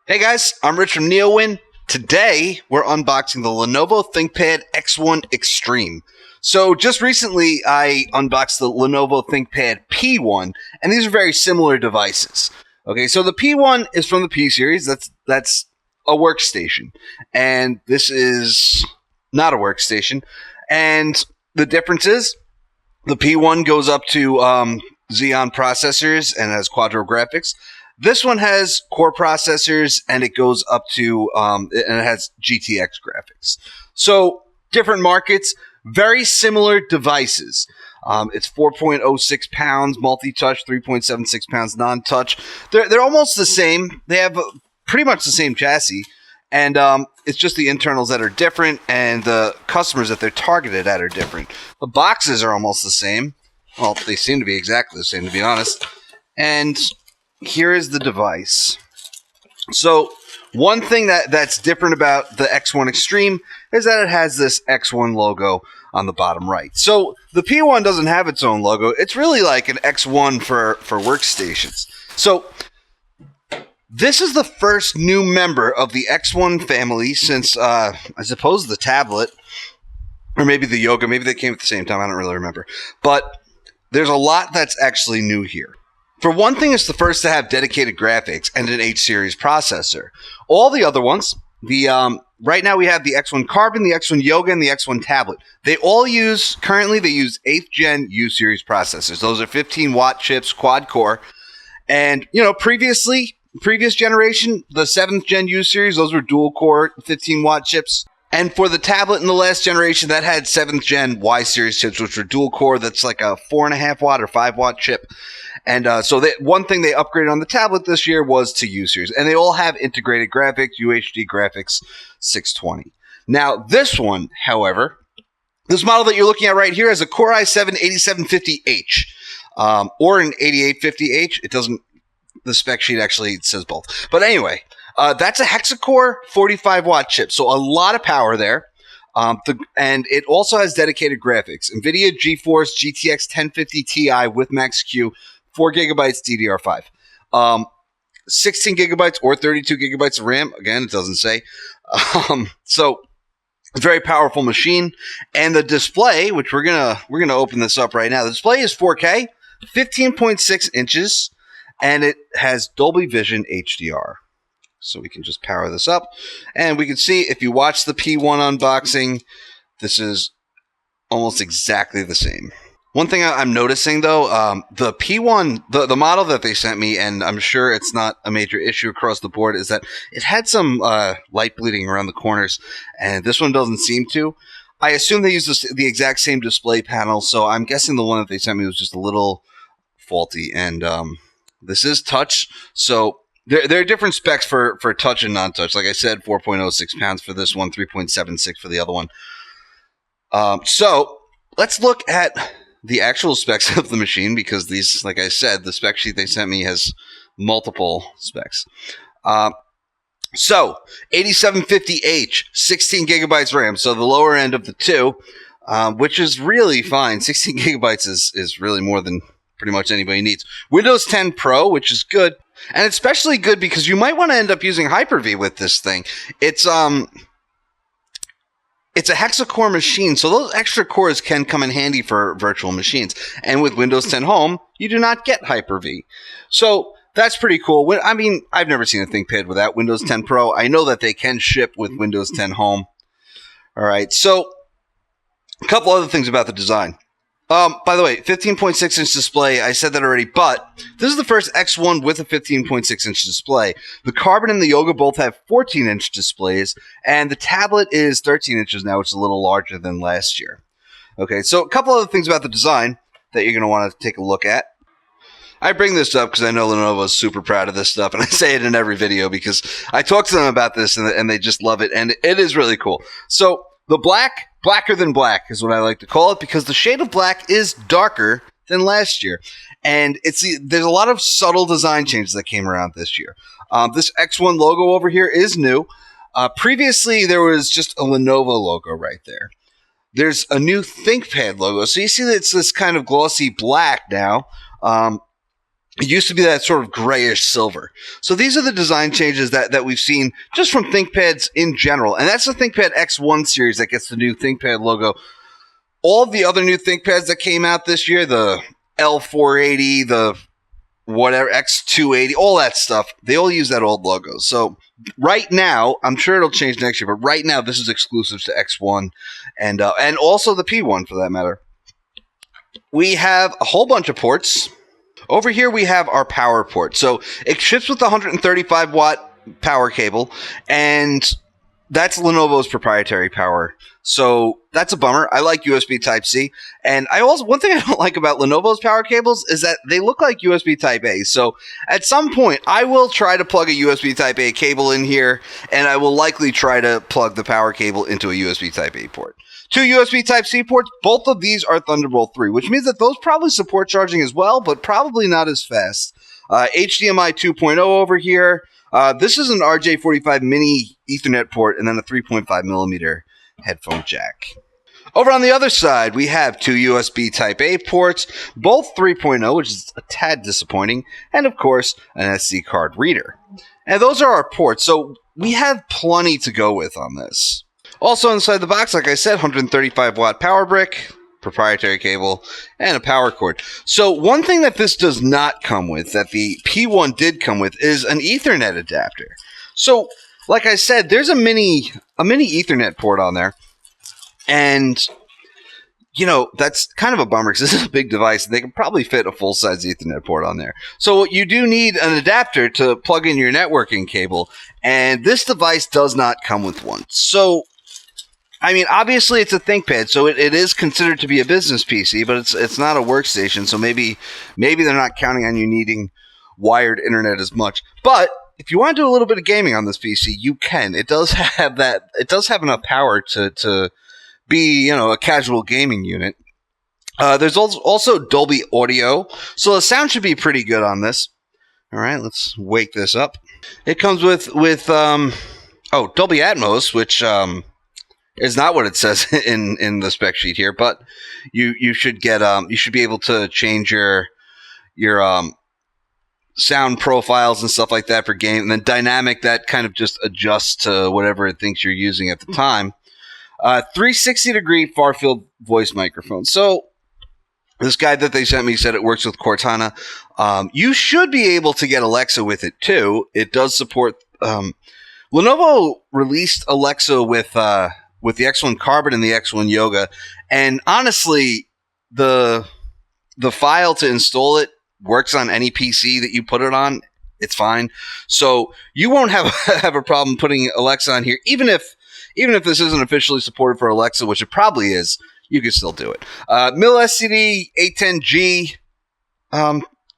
Hey guys, I'm Rich from NeoWin. Today, we're unboxing the Lenovo ThinkPad X1 Extreme. So just recently, I unboxed the Lenovo ThinkPad P1, and these are very similar devices. Okay, so the P1 is from the P series. That's a workstation, and this is not a workstation. And the difference is, the P1 goes up to Xeon processors and has quadro graphics. This one has core processors, and it goes up to, and it has GTX graphics. So, different markets, very similar devices. It's 4.06 pounds multi-touch, 3.76 pounds non-touch. They're almost the same. They have pretty much the same chassis, and it's just the internals that are different, and the customers that they're targeted at are different. The boxes are almost the same. Well, they seem to be exactly the same, to be honest. And here is the device. So one thing that's different about the X1 Extreme is that it has this X1 logo on the bottom right. So the P1 doesn't have its own logo. It's really like an X1 for workstations. So this is the first new member of the X1 family since, I suppose, the tablet, or maybe the Yoga. Maybe they came at the same time. I don't really remember. But there's a lot that's actually new here. For one thing, it's the first to have dedicated graphics and an H-series processor. All the other ones, right now we have the X1 Carbon, the X1 Yoga, and the X1 Tablet. Currently they use 8th gen U-series processors. Those are 15-watt chips, quad-core. And, previous generation, the 7th gen U-series, those were dual-core 15-watt chips. And for the tablet in the last generation, that had 7th gen Y-series chips, which were dual-core. That's like a 4.5-watt or 5-watt chip. And so one thing they upgraded on the tablet this year was to U-Series. And they all have integrated graphics, UHD graphics 620. Now, this one, however, this model that you're looking at right here has a Core i7-8750H or an 8850H. It doesn't, the spec sheet actually says both. But anyway, that's a hexa-core 45-watt chip. So a lot of power there. And it also has dedicated graphics. NVIDIA GeForce GTX 1050 Ti with Max-Q. 4 gigabytes DDR5, 16 gigabytes or 32 gigabytes of RAM. Again, it doesn't say. So, a very powerful machine. And the display, which we're gonna open this up right now. The display is 4K, 15.6 inches, and it has Dolby Vision HDR. So we can just power this up, and we can see if you watch the P1 unboxing, this is almost exactly the same. One thing I'm noticing, though, the P1, the model that they sent me, and I'm sure it's not a major issue across the board, is that it had some light bleeding around the corners, and this one doesn't seem to. I assume they used the exact same display panel, so I'm guessing the one that they sent me was just a little faulty. And this is touch, so there are different specs for touch and non-touch. Like I said, 4.06 pounds for this one, 3.76 for the other one. So let's look at the actual specs of the machine, because these, like I said, the spec sheet they sent me has multiple specs. So 8750H, 16 gigabytes RAM, so the lower end of the two, which is really fine. 16 gigabytes is really more than pretty much anybody needs. Windows 10 Pro, which is good, and it's especially good because you might want to end up using Hyper-V with this thing. It's a hexa-core machine, so those extra cores can come in handy for virtual machines. And with Windows 10 Home, you do not get Hyper-V. So that's pretty cool. I mean, I've never seen a ThinkPad without Windows 10 Pro. I know that they can ship with Windows 10 Home. All right, so a couple other things about the design. By the way, 15.6-inch display, I said that already, but this is the first X1 with a 15.6-inch display. The Carbon and the Yoga both have 14-inch displays, and the tablet is 13 inches now, which is a little larger than last year. Okay, so a couple other things about the design that you're going to want to take a look at. I bring this up because I know Lenovo is super proud of this stuff, and I say it in every video because I talk to them about this, and they just love it, and it is really cool. So the blacker than black is what I like to call it, because the shade of black is darker than last year. And there's a lot of subtle design changes that came around this year. This X1 logo over here is new. Previously, there was just a Lenovo logo right there. There's a new ThinkPad logo. So you see that it's this kind of glossy black now. It used to be that sort of grayish silver. So these are the design changes that we've seen just from ThinkPads in general. And that's the ThinkPad X1 series that gets the new ThinkPad logo. All of the other new ThinkPads that came out this year, the L480, the whatever, X280, all that stuff, they all use that old logo. So right now, I'm sure it'll change next year, but right now this is exclusive to X1 and also the P1 for that matter. We have a whole bunch of ports. Over here we have our power port. So it ships with the 135 watt power cable, and that's Lenovo's proprietary power. So that's a bummer. I like USB Type-C. And one thing I don't like about Lenovo's power cables is that they look like USB Type-A. So at some point, I will try to plug a USB Type-A cable in here, and I will likely try to plug the power cable into a USB Type-A port. 2 USB Type-C ports, both of these are Thunderbolt 3, which means that those probably support charging as well, but probably not as fast. HDMI 2.0 over here. This is an RJ45 mini Ethernet port and then a 3.5 millimeter headphone jack. Over on the other side, we have 2 USB Type-A ports, both 3.0, which is a tad disappointing, and of course, an SD card reader. And those are our ports, so we have plenty to go with on this. Also inside the box, like I said, 135 watt power brick, proprietary cable, and a power cord. So one thing that this does not come with, that the P1 did come with, is an Ethernet adapter. So, like I said, there's a mini Ethernet port on there, and you know, that's kind of a bummer because this is a big device. They can probably fit a full-size Ethernet port on there. So you do need an adapter to plug in your networking cable, and this device does not come with one. So I mean, obviously it's a ThinkPad, so it is considered to be a business PC, but it's not a workstation, so maybe they're not counting on you needing wired internet as much. But if you want to do a little bit of gaming on this PC, you can. It does have that. It does have enough power to be, you know, a casual gaming unit. There's also Dolby Audio, so the sound should be pretty good on this. All right, let's wake this up. It comes with Dolby Atmos, which is not what it says in the spec sheet here, but you should get you should be able to change your sound profiles and stuff like that for game, and then dynamic, that kind of just adjusts to whatever it thinks you're using at the time. 360-degree far-field voice microphone. So this guide that they sent me said it works with Cortana. You should be able to get Alexa with it too. It does support. Lenovo released Alexa with the X1 Carbon and the X1 Yoga, and honestly, the file to install it works on any PC that you put it on. It's fine, so you won't have a problem putting Alexa on here. Even if this isn't officially supported for Alexa, which it probably is, you can still do it. Mil SCD 810G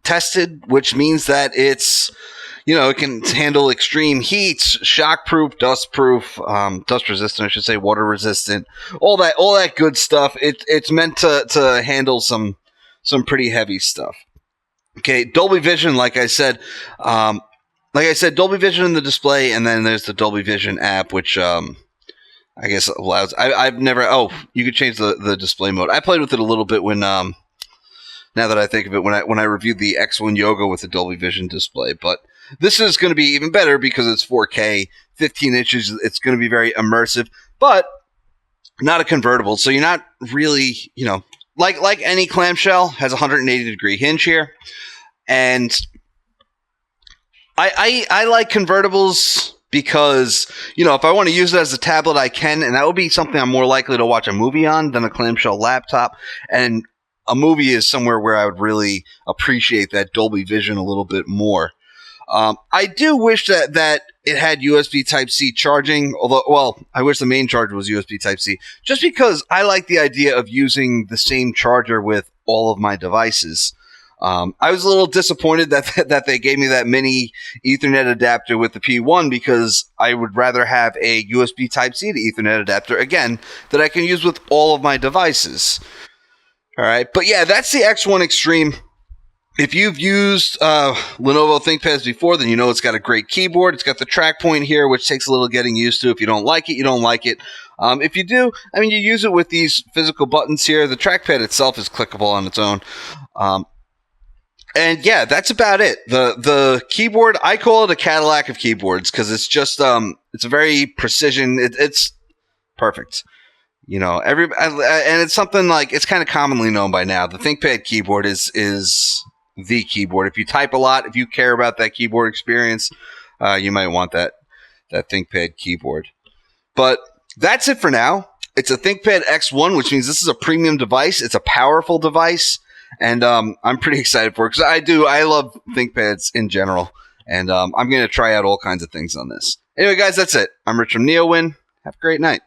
tested, which means that it's, you know, it can handle extreme heats, shockproof, dust resistant, I should say, water resistant, all that good stuff. It's meant to handle some pretty heavy stuff. Okay, Dolby Vision, like I said, Dolby Vision in the display, and then there's the Dolby Vision app, which I guess allows. I've never. Oh, you could change the display mode. I played with it a little bit when. Now that I think of it, when I reviewed the X1 Yoga with the Dolby Vision display, but this is going to be even better because it's 4K, 15 inches. It's going to be very immersive, but not a convertible. So you're not really, you know, like any clamshell, has a 180-degree hinge here, and I like convertibles because, you know, if I want to use it as a tablet, I can, and that would be something I'm more likely to watch a movie on than a clamshell laptop. And a movie is somewhere where I would really appreciate that Dolby Vision a little bit more. I do wish that it had USB Type-C charging, although, well, I wish the main charger was USB Type-C, just because I like the idea of using the same charger with all of my devices. I was a little disappointed that they gave me that mini Ethernet adapter with the P1 because I would rather have a USB Type-C to Ethernet adapter, again, that I can use with all of my devices. All right, but yeah, that's the X1 Extreme. If you've used Lenovo ThinkPads before, then you know it's got a great keyboard. It's got the track point here, which takes a little getting used to. If you don't like it, you don't like it. If you do, I mean, you use it with these physical buttons here. The trackpad itself is clickable on its own. And yeah, that's about it. The keyboard, I call it a Cadillac of keyboards because it's just it's a very precision. It's perfect. You know, and it's something like it's kind of commonly known by now. The ThinkPad keyboard is the keyboard. If you type a lot, if you care about that keyboard experience, you might want that ThinkPad keyboard. But that's it for now. It's a ThinkPad X1, which means this is a premium device. It's a powerful device, and I'm pretty excited for it because I love ThinkPads in general, and I'm going to try out all kinds of things on this. Anyway, guys, that's it. I'm Rich from NeoWin. Have a great night.